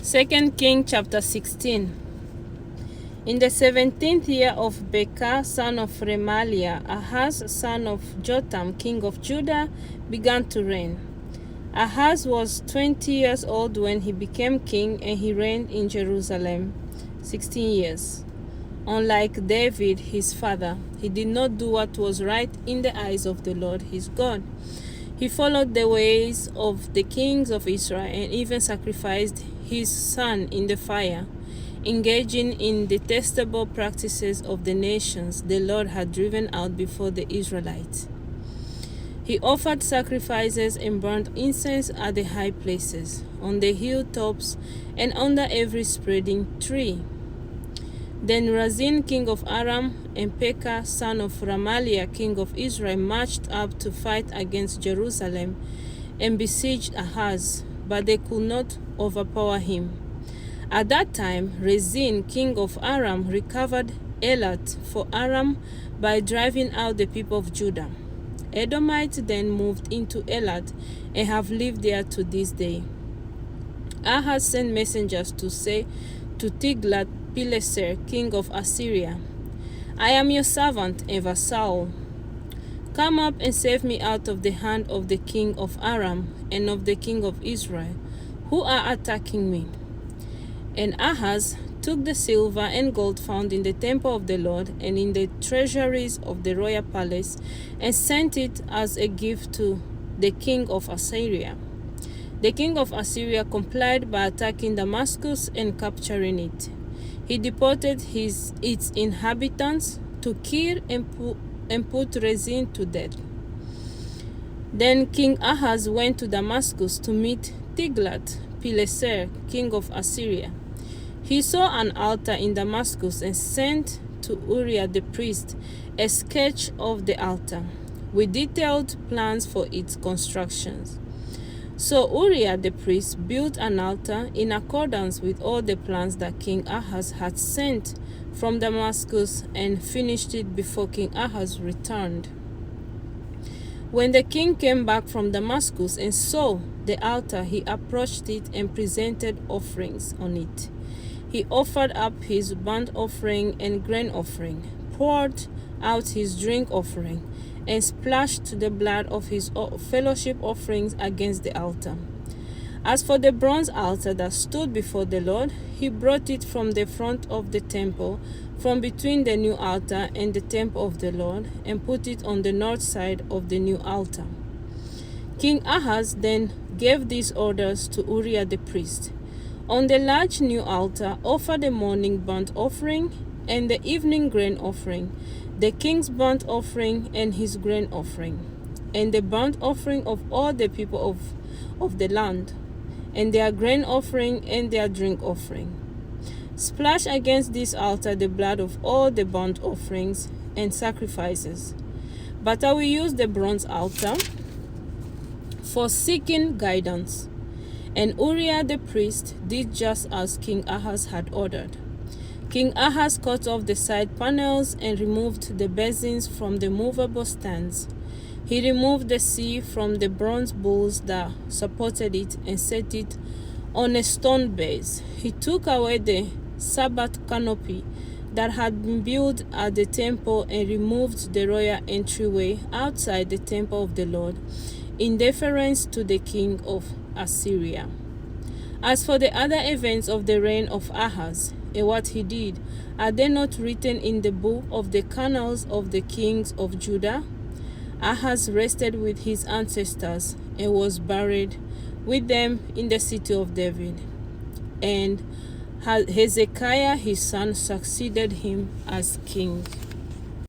2 King chapter 16. In the 17th year of Pekah, son of Remaliah, Ahaz, son of Jotham, king of Judah, began to reign. Ahaz was 20 years old when he became king, and he reigned in Jerusalem 16 years. Unlike David, his father, he did not do what was right in the eyes of the Lord his God. He followed the ways of the kings of Israel and even sacrificed his son in the fire, engaging in detestable practices of the nations the Lord had driven out before the Israelites. He offered sacrifices and burned incense at the high places, on the hilltops, and under every spreading tree. Then Rezin, king of Aram, and Pekah, son of Remaliah, king of Israel, marched up to fight against Jerusalem and besieged Ahaz, but they could not overpower him. At that time, Rezin, king of Aram, recovered Elat for Aram by driving out the people of Judah. Edomites then moved into Elat and have lived there to this day. Ahaz sent messengers to say to Tiglath-Pileser, king of Assyria, "I am your servant and vassal. Come up and save me out of the hand of the king of Aram and of the king of Israel, who are attacking me." And Ahaz took the silver and gold found in the temple of the Lord and in the treasuries of the royal palace, and sent it as a gift to the king of Assyria. The king of Assyria complied by attacking Damascus and capturing it. He deported its inhabitants to Kir and put Rezin to death. Then King Ahaz went to Damascus to meet Tiglath-Pileser, king of Assyria. He saw an altar in Damascus and sent to Uriah the priest a sketch of the altar, with detailed plans for its constructions. So Uriah the priest built an altar in accordance with all the plans that King Ahaz had sent from Damascus, and finished it before King Ahaz returned. When the king came back from Damascus and saw the altar, he approached it and presented offerings on it. He offered up his burnt offering and grain offering, poured out his drink offering, and splashed the blood of his fellowship offerings against the altar. As for the bronze altar that stood before the Lord, he brought it from the front of the temple, from between the new altar and the temple of the Lord, and put it on the north side of the new altar. King Ahaz then gave these orders to Uriah the priest: "On the large new altar, offer the morning burnt offering and the evening grain offering, the king's burnt offering and his grain offering, and the burnt offering of all the people of the land, and their grain offering and their drink offering. Splash against this altar the blood of all the burnt offerings and sacrifices. But I will use the bronze altar for seeking guidance." And Uriah the priest did just as King Ahaz had ordered. King Ahaz cut off the side panels and removed the basins from the movable stands. He removed the sieve from the bronze bowls that supported it and set it on a stone base. He took away the Sabbath canopy that had been built at the temple and removed the royal entryway outside the temple of the Lord, in deference to the king of Assyria. As for the other events of the reign of Ahaz, and what he did, are they not written in the book of the annals of the kings of Judah? Ahaz rested with his ancestors and was buried with them in the city of David. And Hezekiah his son succeeded him as king.